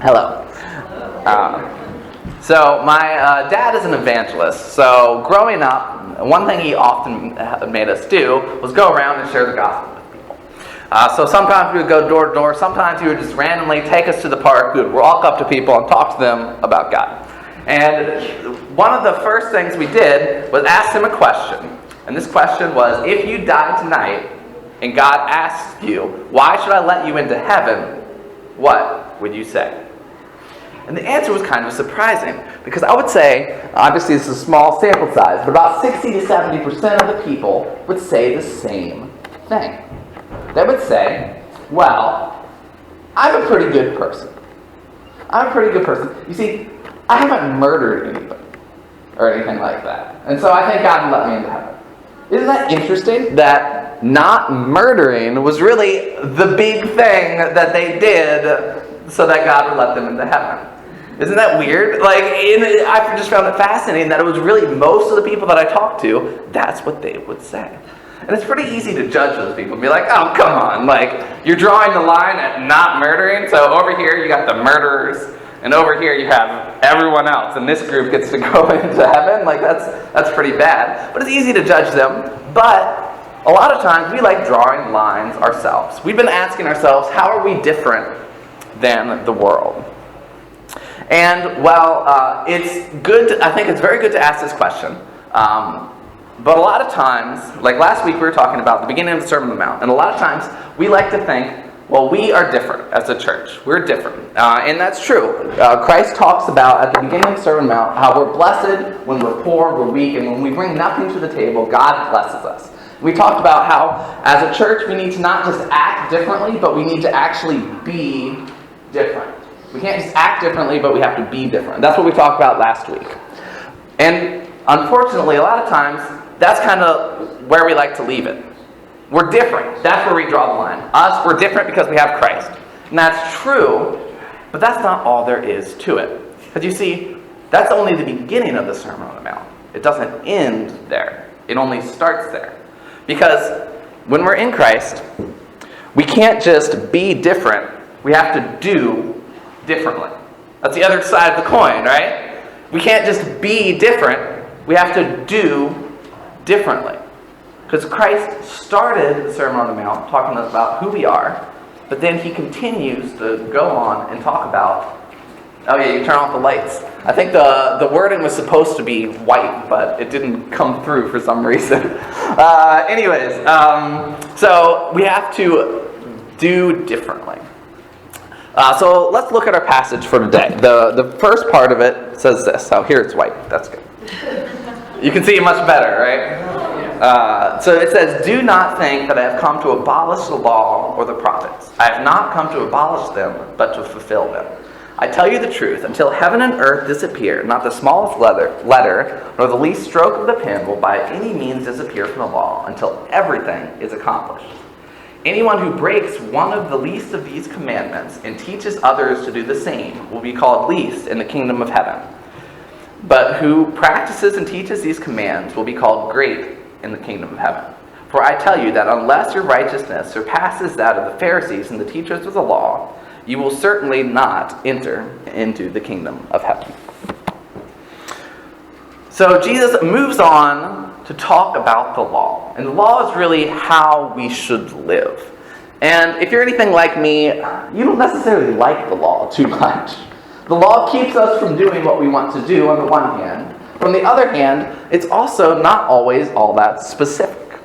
Hello. So my dad is an evangelist. So growing up, one thing he often made us do was go around and share the gospel with people. So sometimes we would go door to door. Sometimes he would just randomly take us to the park. We would walk up to people and talk to them about God. And one of the first things we did was ask him a question. And this question was, if you died tonight and God asked you, why should I let you into heaven, what would you say? And the answer was kind of surprising, because I would say, obviously this is a small sample size, but about 60 to 70% of the people would say the same thing. They would say, well, I'm a pretty good person. I'm a pretty good person. You see, I haven't murdered anybody or anything like that. And so I think God would let me into heaven. Isn't that interesting that not murdering was really the big thing that they did so that God would let them into heaven? Isn't that weird? I just found it fascinating that it was really most of the people that I talked to, that's what they would say. And it's pretty easy to judge those people and be like, oh, come on, you're drawing the line at not murdering, so over here you got the murderers, and over here you have everyone else, and this group gets to go into heaven? That's pretty bad. But it's easy to judge them, but a lot of times we like drawing lines ourselves. We've been asking ourselves, how are we different than the world? And it's good. I think it's very good to ask this question. But a lot of times, like last week we were talking about the beginning of the Sermon on the Mount, and a lot of times we like to think, well, we are different as a church. We're different. And that's true. Christ talks about at the beginning of the Sermon on the Mount how we're blessed when we're poor, we're weak, and when we bring nothing to the table, God blesses us. We talked about how as a church we need to not just act differently, but we need to actually be different. We can't just act differently, but we have to be different. That's what we talked about last week. And unfortunately, a lot of times, that's kind of where we like to leave it. We're different. That's where we draw the line. Us, we're different because we have Christ. And that's true, but that's not all there is to it. Because you see, that's only the beginning of the Sermon on the Mount. It doesn't end there. It only starts there. Because when we're in Christ, we can't just be different. We have to do differently. That's the other side of the coin, right? We can't just be different. We have to do differently. Because Christ started the Sermon on the Mount talking about who we are, but then he continues to go on and talk about, oh yeah, you turn off the lights. I think the wording was supposed to be white, but it didn't come through for some reason. So we have to do differently. So let's look at our passage for today. The first part of it says this. Oh, here it's white. That's good. You can see it much better, right? So it says, do not think that I have come to abolish the law or the prophets. I have not come to abolish them, but to fulfill them. I tell you the truth, until heaven and earth disappear, not the smallest letter nor the least stroke of the pen will by any means disappear from the law until everything is accomplished. Anyone who breaks one of the least of these commandments and teaches others to do the same will be called least in the kingdom of heaven. But who practices and teaches these commands will be called great in the kingdom of heaven. For I tell you that unless your righteousness surpasses that of the Pharisees and the teachers of the law, you will certainly not enter into the kingdom of heaven. So Jesus moves on to talk about the law. And the law is really how we should live. And if you're anything like me, you don't necessarily like the law too much. The law keeps us from doing what we want to do on the one hand. From the other hand, it's also not always all that specific.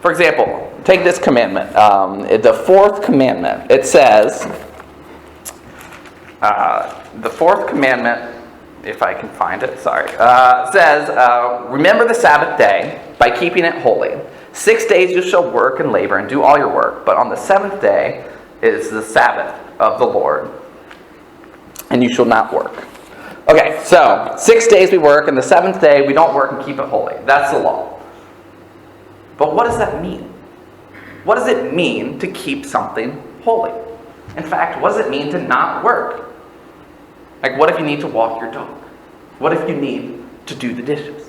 For example, take this commandment. The fourth commandment. It says, the fourth commandment, if I can find it, says, remember the Sabbath day by keeping it holy. 6 days you shall work and labor and do all your work, but on the seventh day is the Sabbath of the Lord, and you shall not work. Okay, so 6 days we work, and the seventh day we don't work and keep it holy. That's the law. But what does that mean? What does it mean to keep something holy? In fact, what does it mean to not work? Like, what if you need to walk your dog? What if you need to do the dishes?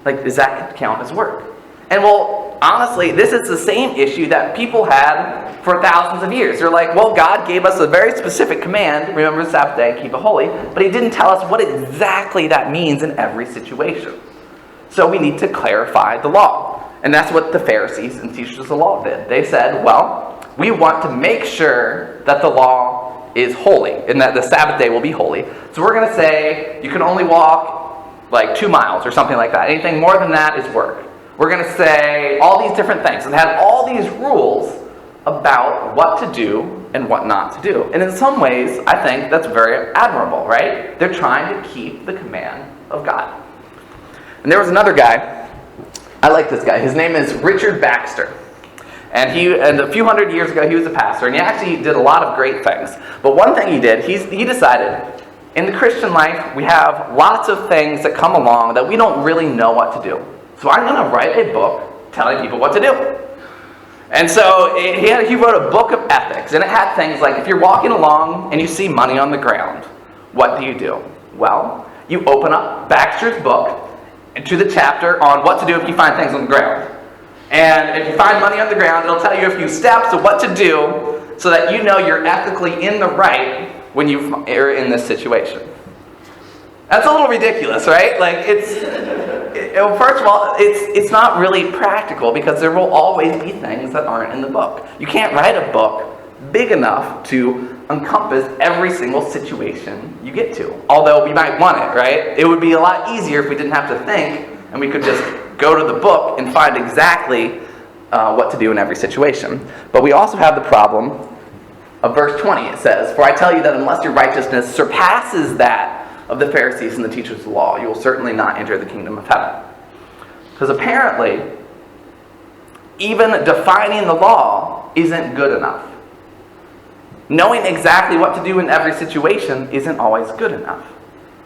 Does that count as work? And well, honestly, this is the same issue that people had for thousands of years. They're like, well, God gave us a very specific command, remember the Sabbath day and keep it holy, but he didn't tell us what exactly that means in every situation. So we need to clarify the law. And that's what the Pharisees and teachers of the law did. They said, well, we want to make sure that the law is holy and that the Sabbath day will be holy. So we're going to say you can only walk like 2 miles or something like that. Anything more than that is work. We're going to say all these different things and have all these rules about what to do and what not to do. And in some ways, I think that's very admirable, right? They're trying to keep the command of God. And there was another guy, I like this guy. His name is Richard Baxter. And a few hundred years ago, he was a pastor, and he actually did a lot of great things. But one thing he did, he decided, in the Christian life, we have lots of things that come along that we don't really know what to do. So I'm going to write a book telling people what to do. And so he wrote a book of ethics, and it had things like, if you're walking along and you see money on the ground, what do? Well, you open up Baxter's book to the chapter on what to do if you find things on the ground. And if you find money on the ground, it'll tell you a few steps of what to do so that you know you're ethically in the right when you're in this situation. That's a little ridiculous, right? Like, first of all, it's not really practical because there will always be things that aren't in the book. You can't write a book big enough to encompass every single situation you get to. Although we might want it, right? It would be a lot easier if we didn't have to think and we could just go to the book and find exactly what to do in every situation. But we also have the problem of verse 20. It says, "For I tell you that unless your righteousness surpasses that of the Pharisees and the teachers of the law, you will certainly not enter the kingdom of heaven." Because apparently, even defining the law isn't good enough. Knowing exactly what to do in every situation isn't always good enough.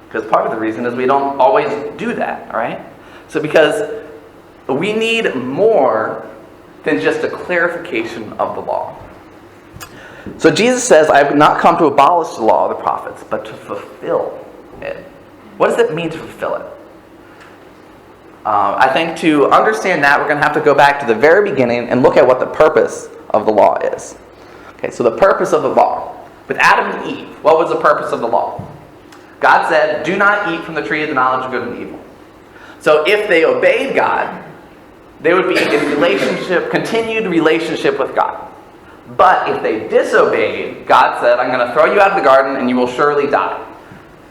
Because part of the reason is we don't always do that, right? So because we need more than just a clarification of the law. So Jesus says, "I have not come to abolish the law of the prophets, but to fulfill it." What does it mean to fulfill it? I think to understand that, we're going to have to go back to the very beginning and look at what the purpose of the law is. Okay, so the purpose of the law. With Adam and Eve, what was the purpose of the law? God said, "Do not eat from the tree of the knowledge of good and evil." So if they obeyed God, they would be in relationship, continued relationship with God. But if they disobeyed, God said, "I'm going to throw you out of the garden and you will surely die."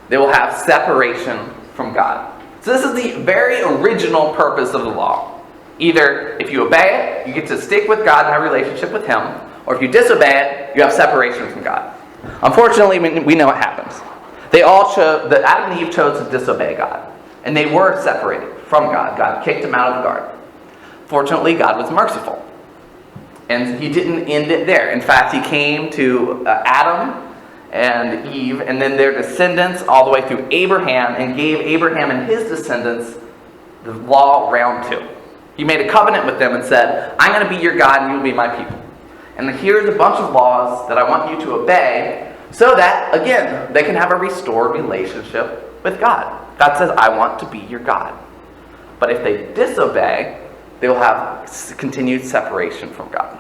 They will have separation from God. So this is the very original purpose of the law. Either if you obey it, you get to stick with God and have a relationship with Him, or if you disobey it, you have separation from God. Unfortunately, we know what happens. Adam and Eve chose to disobey God, and they were separated from God. God kicked them out of the garden. Fortunately, God was merciful, and He didn't end it there. In fact, He came to Adam and Eve, and then their descendants all the way through Abraham, and gave Abraham and his descendants the law round 2. He made a covenant with them and said, "I'm going to be your God and you will be my people. And here's a bunch of laws that I want you to obey so that, again, they can have a restored relationship with God." God says, "I want to be your God." But if they disobey, they will have continued separation from God.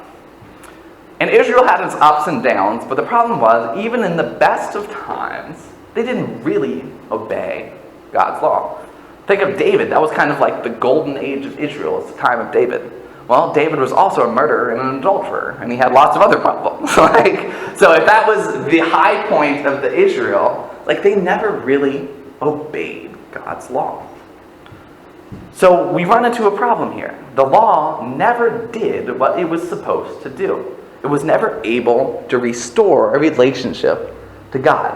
And Israel had its ups and downs, but the problem was, even in the best of times, they didn't really obey God's law. Think of David. That was kind of like the golden age of Israel. It's the time of David. Well, David was also a murderer and an adulterer, and he had lots of other problems. So if that was the high point of the Israel, they never really obeyed God's law. So we run into a problem here. The law never did what it was supposed to do. It was never able to restore a relationship to God.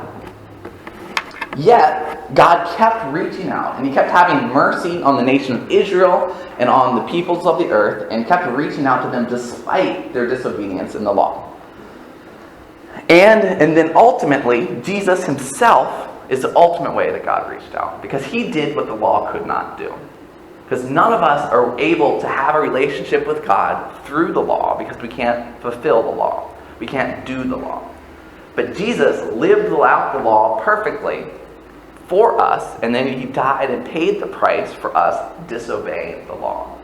Yet, God kept reaching out, and He kept having mercy on the nation of Israel and on the peoples of the earth, and kept reaching out to them despite their disobedience in the law. And then ultimately, Jesus Himself is the ultimate way that God reached out, because He did what the law could not do. Because none of us are able to have a relationship with God through the law, because we can't fulfill the law. We can't do the law. But Jesus lived out the law perfectly for us, and then He died and paid the price for us disobeying the law.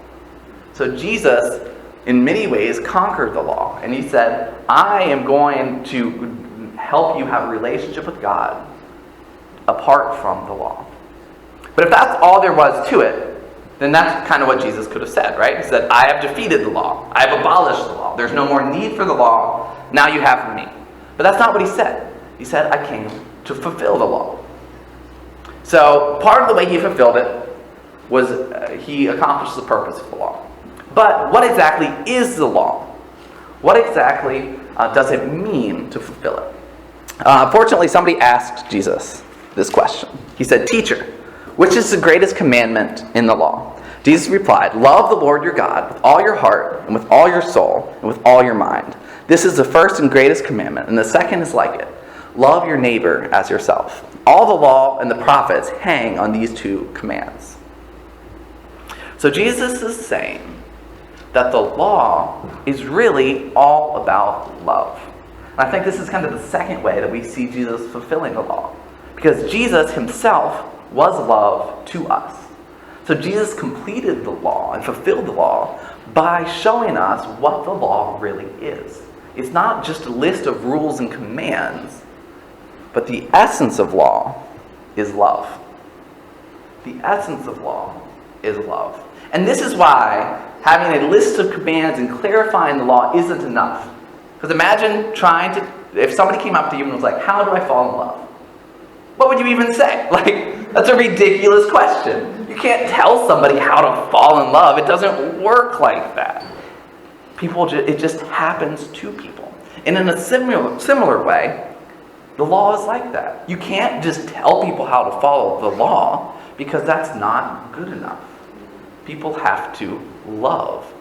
So Jesus, in many ways, conquered the law. And he said, I am going to help you have a relationship with God apart from the law. But if that's all there was to it, then that's kind of what Jesus could have said, right? He said, I have defeated the law. I have abolished the law. There's no more need for the law. Now you have me. But that's not what he said. He said, I came to fulfill the law. So part of the way he fulfilled it was he accomplished the purpose of the law. But what exactly is the law? What exactly does it mean to fulfill it? Fortunately, somebody asked Jesus this question. He said, Teacher, which is the greatest commandment in the law? Jesus replied, Love the Lord your God with all your heart and with all your soul and with all your mind. This is the first and greatest commandment, and the second is like it. Love your neighbor as yourself. All the law and the prophets hang on these two commands. So Jesus is saying that the law is really all about love. And I think this is kind of the second way that we see Jesus fulfilling the law. Because Jesus himself was love to us. So Jesus completed the law and fulfilled the law by showing us what the law really is. It's not just a list of rules and commands, but the essence of law is love. The essence of law is love. And this is why having a list of commands and clarifying the law isn't enough. Because imagine if somebody came up to you and was like, how do I fall in love? What would you even say? That's a ridiculous question. You can't tell somebody how to fall in love. It doesn't work like that. It just happens to people. And in a similar way, the law is like that. You can't just tell people how to follow the law because that's not good enough. People have to love.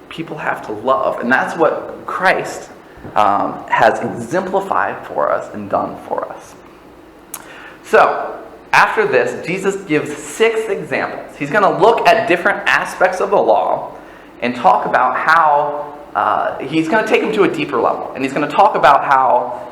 People have to love. And that's what Christ has exemplified for us and done for us. So, after this, Jesus gives 6 examples. He's going to look at different aspects of the law and talk about how he's going to take them to a deeper level. And he's going to talk about how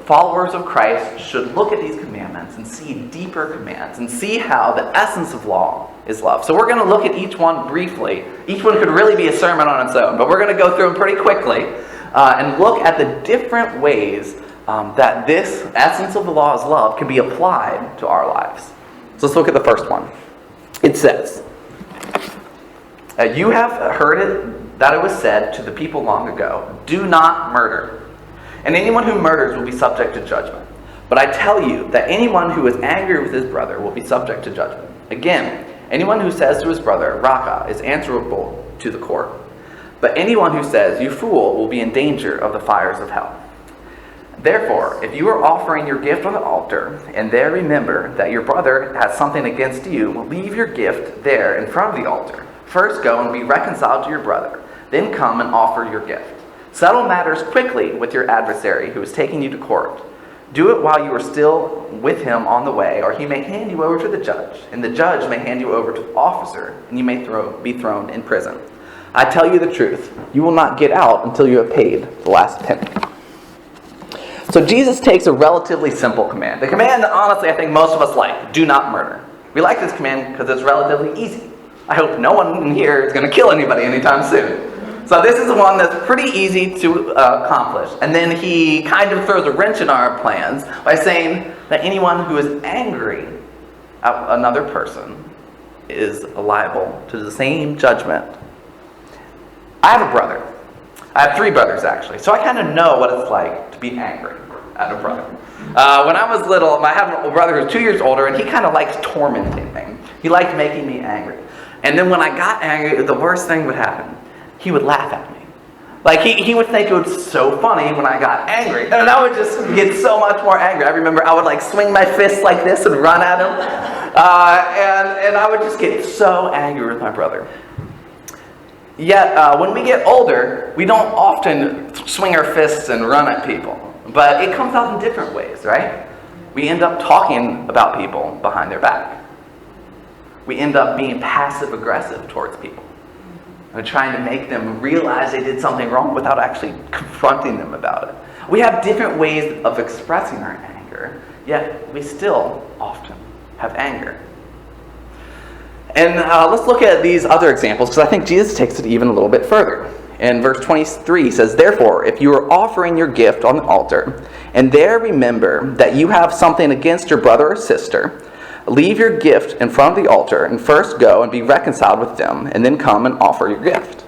followers of Christ should look at these commandments and see deeper commands and see how the essence of law is love. So we're going to look at each one briefly. Each one could really be a sermon on its own, but we're going to go through them pretty quickly and look at the different ways that this essence of the law is love can be applied to our lives. So let's look at the first one. It says, you have heard it that it was said to the people long ago, do not murder. And anyone who murders will be subject to judgment. But I tell you that anyone who is angry with his brother will be subject to judgment. Again, anyone who says to his brother, Raka, is answerable to the court. But anyone who says, you fool, will be in danger of the fires of hell. Therefore, if you are offering your gift on the altar, and there remember that your brother has something against you, leave your gift there in front of the altar. First go and be reconciled to your brother. Then come and offer your gift. Settle matters quickly with your adversary who is taking you to court. Do it while you are still with him on the way, or he may hand you over to the judge, and the judge may hand you over to the officer, and you may be thrown in prison. I tell you the truth, you will not get out until you have paid the last penny. So Jesus takes a relatively simple command. The command that honestly I think most of us like, do not murder. We like this command because it's relatively easy. I hope no one in here is going to kill anybody anytime soon. So this is one that's pretty easy to accomplish. And then he kind of throws a wrench in our plans by saying that anyone who is angry at another person is liable to the same judgment. I have a brother. I have 3 brothers, actually. So I kind of know what it's like to be angry at a brother. When I was little, I have a brother who's 2 years older, and he kind of likes tormenting me. He liked making me angry. And then when I got angry, the worst thing would happen. He would laugh at me. Like, he would think it was so funny when I got angry. And I would just get so much more angry. I remember I would, swing my fists like this and run at him. And I would just get so angry with my brother. Yet, when we get older, we don't often swing our fists and run at people. But it comes out in different ways, right? We end up talking about people behind their back. We end up being passive-aggressive towards people. And trying to make them realize they did something wrong without actually confronting them about it. We have different ways of expressing our anger, yet we still often have anger. And let's look at these other examples, because I think Jesus takes it even a little bit further. In verse 23, he says, "Therefore, if you are offering your gift on the altar, and there remember that you have something against your brother or sister, leave your gift in front of the altar, and first go and be reconciled with them, and then come and offer your gift."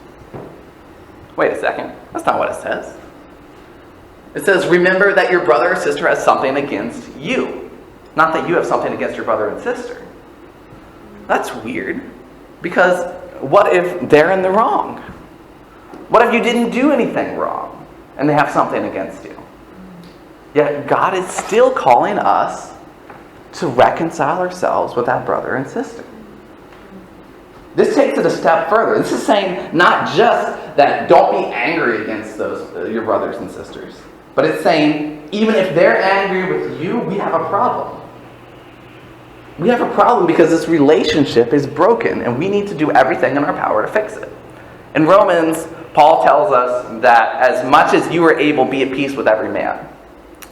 Wait a second. That's not what it says. It says, remember that your brother or sister has something against you. Not that you have something against your brother and sister. That's weird. Because what if they're in the wrong? What if you didn't do anything wrong and they have something against you? Yet God is still calling us to reconcile ourselves with that brother and sister. This takes it a step further. This is saying not just that don't be angry against those your brothers and sisters, but it's saying even if they're angry with you, we have a problem. We have a problem because this relationship is broken and we need to do everything in our power to fix it. In Romans, Paul tells us that as much as you are able, be at peace with every man.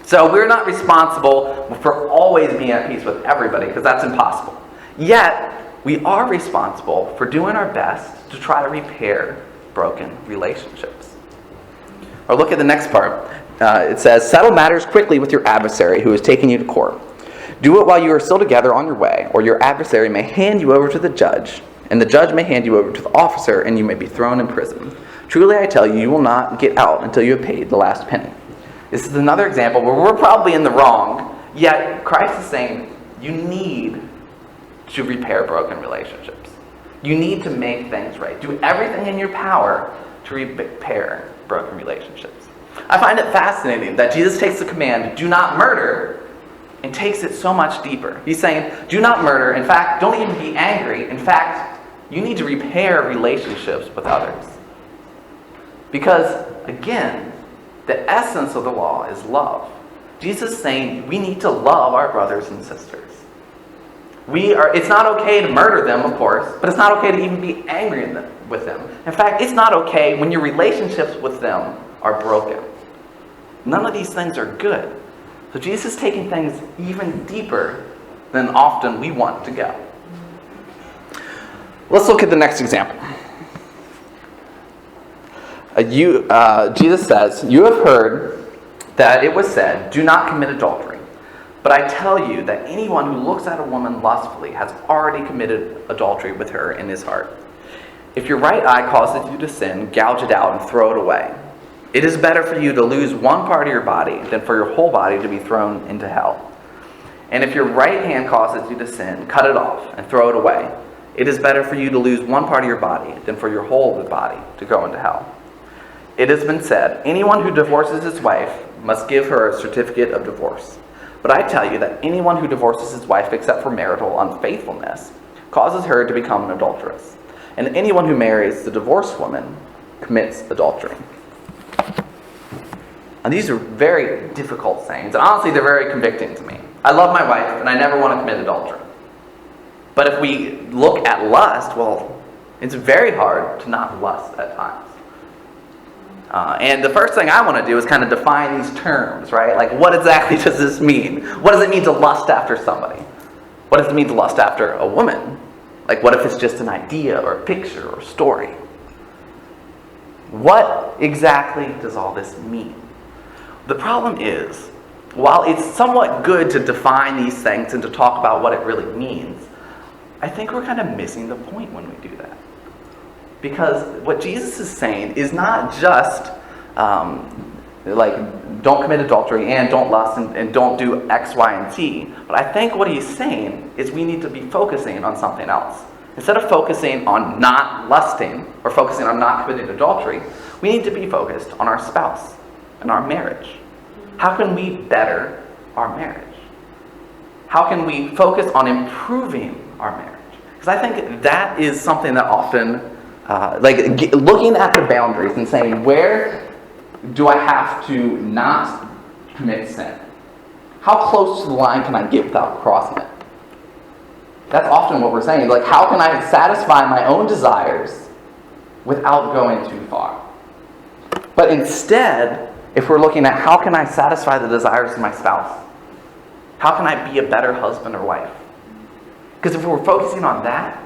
So we're not responsible for always being at peace with everybody, because that's impossible. Yet, we are responsible for doing our best to try to repair broken relationships. Or look at the next part. It says, "Settle matters quickly with your adversary who is taking you to court. Do it while you are still together on your way, or your adversary may hand you over to the judge, and the judge may hand you over to the officer, and you may be thrown in prison. Truly I tell you, you will not get out until you have paid the last penny." This is another example where we're probably in the wrong, yet Christ is saying you need to repair broken relationships. You need to make things right. Do everything in your power to repair broken relationships. I find it fascinating that Jesus takes the command, "do not murder," and takes it so much deeper. He's saying, do not murder. In fact, don't even be angry. In fact, you need to repair relationships with others. Because, again, the essence of the law is love. Jesus is saying we need to love our brothers and sisters. It's not okay to murder them, of course, but it's not okay to even be angry with them. In fact, it's not okay when your relationships with them are broken. None of these things are good. So Jesus is taking things even deeper than often we want to go. Let's look at the next example. Jesus says, "You have heard that it was said, 'Do not commit adultery.' But I tell you that anyone who looks at a woman lustfully has already committed adultery with her in his heart. If your right eye causes you to sin, gouge it out and throw it away. It is better for you to lose one part of your body than for your whole body to be thrown into hell. And if your right hand causes you to sin, cut it off and throw it away. It is better for you to lose one part of your body than for your whole body to go into hell. It has been said, anyone who divorces his wife must give her a certificate of divorce. But I tell you that anyone who divorces his wife except for marital unfaithfulness causes her to become an adulteress. And anyone who marries the divorced woman commits adultery." And these are very difficult sayings. And honestly, they're very convicting to me. I love my wife, and I never want to commit adultery. But if we look at lust, well, it's very hard to not lust at times. And the first thing I want to do is kind of define these terms, right? Like, what exactly does this mean? What does it mean to lust after somebody? What does it mean to lust after a woman? Like, what if it's just an idea or a picture or a story? What exactly does all this mean? The problem is, while it's somewhat good to define these things and to talk about what it really means, I think we're kind of missing the point when we do that. Because what Jesus is saying is not just don't commit adultery and don't lust and don't do X, Y, and Z. But I think what he's saying is we need to be focusing on something else. Instead of focusing on not lusting or focusing on not committing adultery, we need to be focused on our spouse and our marriage. How can we better our marriage? How can we focus on improving our marriage? Because I think that is something that often, looking at the boundaries and saying, where do I have to not commit sin? How close to the line can I get without crossing it? That's often what we're saying. Like, how can I satisfy my own desires without going too far? But instead, if we're looking at how can I satisfy the desires of my spouse? How can I be a better husband or wife? Because if we're focusing on that,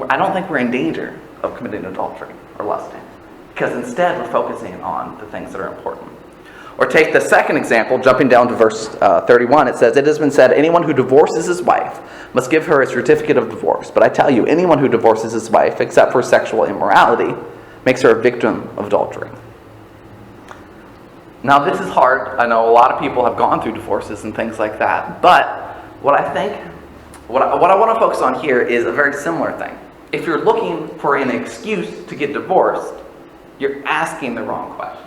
I don't think we're in danger of committing adultery or lusting, because instead we're focusing on the things that are important. Or take the second example, jumping down to verse 31, it says, "It has been said, anyone who divorces his wife must give her a certificate of divorce. But I tell you, anyone who divorces his wife, except for sexual immorality, makes her a victim of adultery." Now this is hard. I know a lot of people have gone through divorces and things like that. But what I want to focus on here is a very similar thing. If you're looking for an excuse to get divorced, you're asking the wrong questions.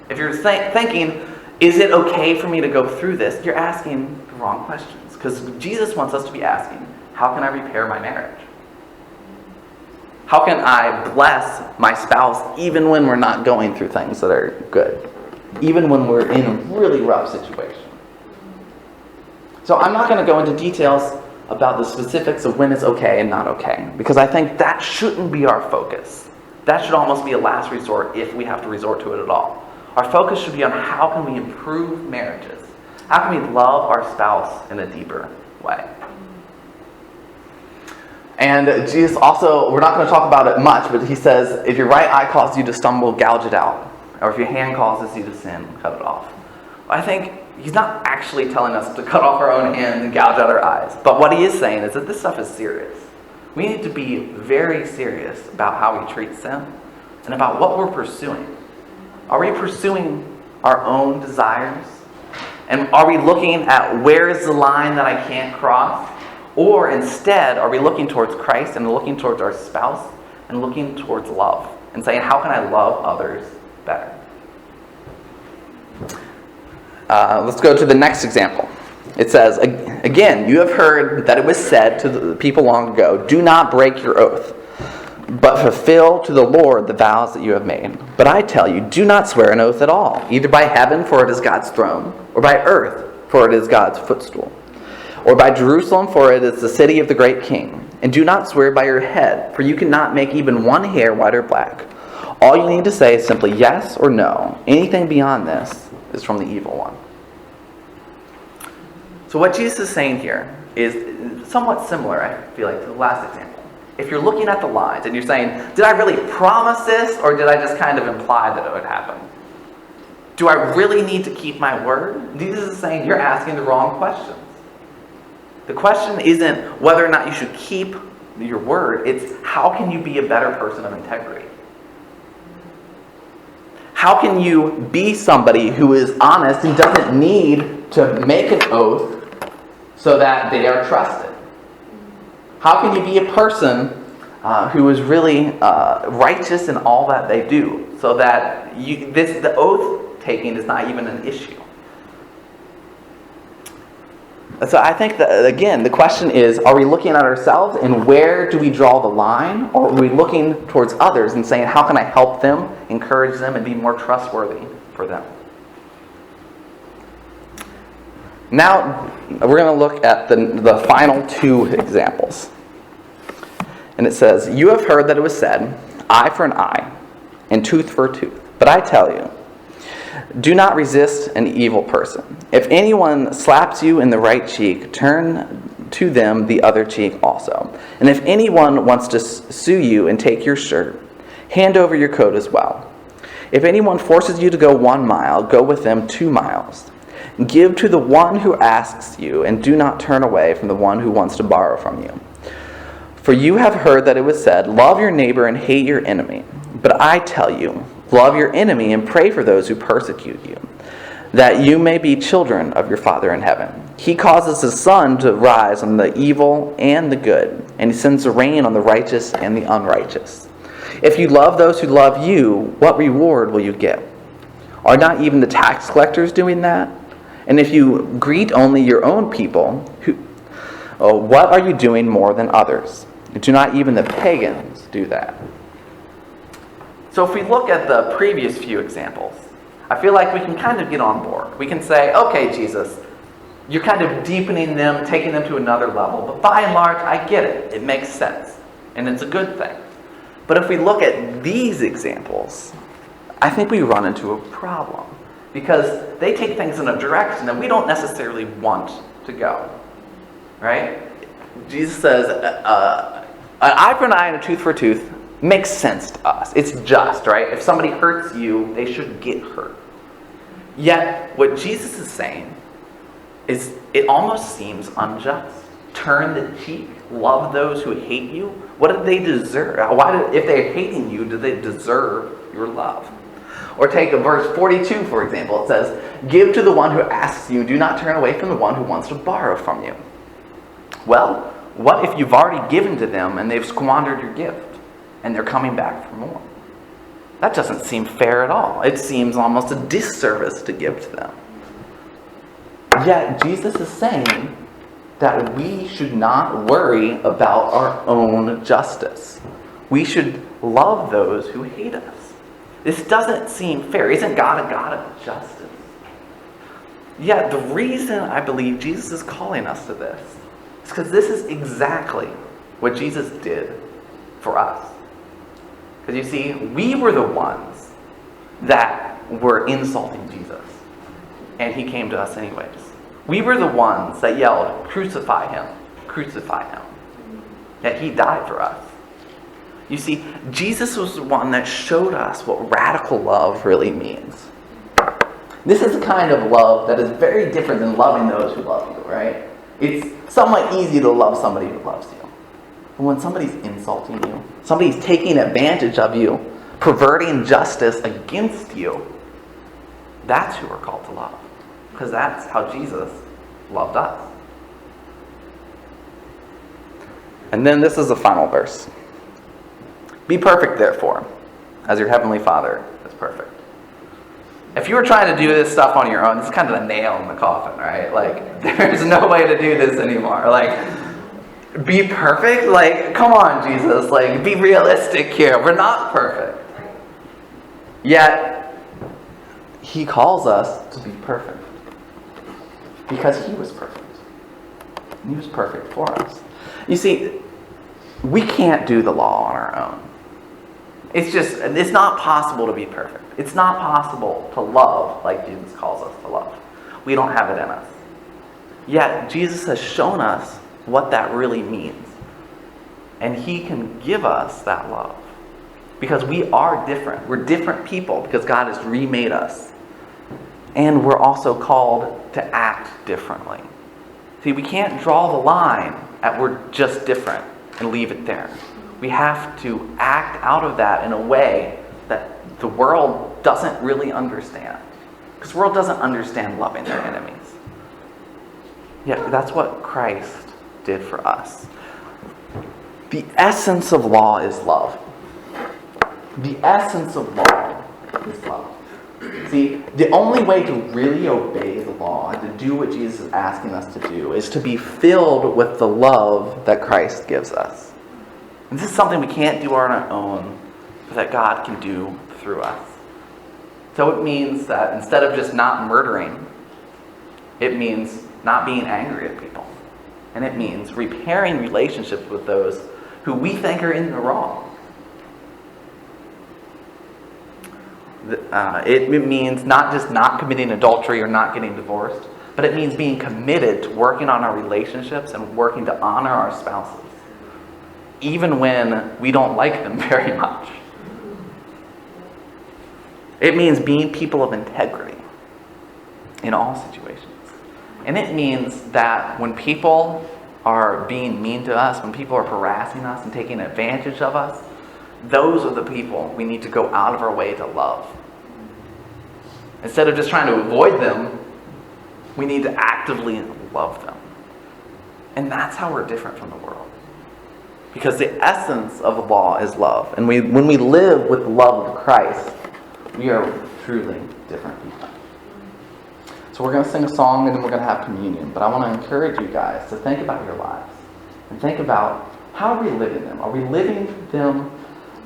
If you're thinking, is it okay for me to go through this? You're asking the wrong questions. Because Jesus wants us to be asking, how can I repair my marriage? How can I bless my spouse even when we're not going through things that are good? Even when we're in a really rough situation. So I'm not going to go into details about the specifics of when it's okay and not okay, because I think that shouldn't be our focus. That should almost be a last resort if we have to resort to it at all. Our focus should be on how can we improve marriages? How can we love our spouse in a deeper way? And Jesus also, we're not going to talk about it much, but he says, if your right eye causes you to stumble, gouge it out. Or if your hand causes you to sin, cut it off. I think he's not actually telling us to cut off our own hand and gouge out our eyes. But what he is saying is that this stuff is serious. We need to be very serious about how we treat sin and about what we're pursuing. Are we pursuing our own desires? And are we looking at where is the line that I can't cross? Or instead, are we looking towards Christ and looking towards our spouse and looking towards love and saying, how can I love others better? Let's go to the next example. It says, again, you have heard that it was said to the people long ago, do not break your oath, but fulfill to the Lord the vows that you have made. But I tell you, do not swear an oath at all, either by heaven, for it is God's throne, or by earth, for it is God's footstool, or by Jerusalem, for it is the city of the great king. And do not swear by your head, for you cannot make even one hair white or black. All you need to say is simply yes or no. Anything beyond this is from the evil one. So what Jesus is saying here is somewhat similar, I feel like, to the last example. If you're looking at the lines and you're saying, did I really promise this, or did I just kind of imply that it would happen? Do I really need to keep my word? Jesus is saying you're asking the wrong questions. The question isn't whether or not you should keep your word. It's how can you be a better person of integrity? How can you be somebody who is honest and doesn't need to make an oath so that they are trusted? How can you be a person who is really righteous in all that they do so that the oath taking is not even an issue? So I think that, again, the question is, are we looking at ourselves and where do we draw the line? Or are we looking towards others and saying, how can I help them, encourage them, and be more trustworthy for them? Now, we're going to look at the final two examples. And it says, you have heard that it was said, eye for an eye, and tooth for a tooth. But I tell you, do not resist an evil person. If anyone slaps you in the right cheek, turn to them the other cheek also. And if anyone wants to sue you and take your shirt, hand over your coat as well. If anyone forces you to go 1 mile, go with them 2 miles. Give to the one who asks you, and do not turn away from the one who wants to borrow from you. For you have heard that it was said, love your neighbor and hate your enemy. But I tell you, love your enemy and pray for those who persecute you, that you may be children of your Father in heaven. He causes the sun to rise on the evil and the good, and he sends the rain on the righteous and the unrighteous. If you love those who love you, what reward will you get? Are not even the tax collectors doing that? And if you greet only your own people, what are you doing more than others? Do not even the pagans do that? So if we look at the previous few examples, I feel like we can kind of get on board. We can say, okay, Jesus, you're kind of deepening them, taking them to another level. But by and large, I get it. It makes sense. And it's a good thing. But if we look at these examples, I think we run into a problem. Because they take things in a direction that we don't necessarily want to go. Right? Jesus says, An eye for an eye and a tooth for a tooth makes sense to us. It's just, right? If somebody hurts you, they should get hurt. Yet, what Jesus is saying is it almost seems unjust. Turn the cheek, love those who hate you. What did they deserve? If they're hating you, do they deserve your love? Or take verse 42, for example. It says, give to the one who asks you, do not turn away from the one who wants to borrow from you. Well, what if you've already given to them and they've squandered your gift and they're coming back for more? That doesn't seem fair at all. It seems almost a disservice to give to them. Yet Jesus is saying that we should not worry about our own justice. We should love those who hate us. This doesn't seem fair. Isn't God a God of justice? Yet the reason I believe Jesus is calling us to this is because this is exactly what Jesus did for us. Because you see, we were the ones that were insulting Jesus. And he came to us anyways. We were the ones that yelled, crucify him, crucify him. Yet he died for us. You see, Jesus was the one that showed us what radical love really means. This is the kind of love that is very different than loving those who love you, right? It's somewhat easy to love somebody who loves you. But when somebody's insulting you, somebody's taking advantage of you, perverting justice against you, that's who we're called to love. Because that's how Jesus loved us. And then this is the final verse. Be perfect, therefore, as your heavenly Father is perfect. If you were trying to do this stuff on your own, it's kind of a nail in the coffin, right? Like, there's no way to do this anymore. Like, be perfect? Like, come on, Jesus. Like, be realistic here. We're not perfect. Yet, he calls us to be perfect. Because he was perfect. He was perfect for us. You see, we can't do the law on our own. It's not possible to be perfect. It's not possible to love like Jesus calls us to love. We don't have it in us. Yet, Jesus has shown us what that really means. And he can give us that love. Because we are different. We're different people because God has remade us. And we're also called to act differently. See, we can't draw the line at we're just different and leave it there. We have to act out of that in a way that the world doesn't really understand. Because the world doesn't understand loving their enemies. Yet that's what Christ did for us. The essence of law is love. The essence of law is love. See, the only way to really obey the law and to do what Jesus is asking us to do is to be filled with the love that Christ gives us. And this is something we can't do on our own, but that God can do through us. So it means that instead of just not murdering, it means not being angry at people. And it means repairing relationships with those who we think are in the wrong. It means not just not committing adultery or not getting divorced, but it means being committed to working on our relationships and working to honor our spouses, even when we don't like them very much. It means being people of integrity in all situations. And it means that when people are being mean to us, when people are harassing us and taking advantage of us, those are the people we need to go out of our way to love. Instead of just trying to avoid them, we need to actively love them. And that's how we're different from the world. Because the essence of the law is love. And when we live with the love of Christ, we are truly different people. So we're going to sing a song and then we're going to have communion. But I want to encourage you guys to think about your lives. And think about, how are we living them? Are we living them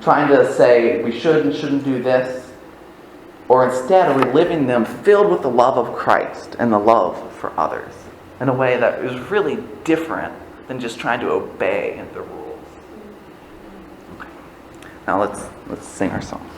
trying to say we should and shouldn't do this? Or instead, are we living them filled with the love of Christ and the love for others in a way that is really different than just trying to obey the rules? Okay. Now let's sing our song.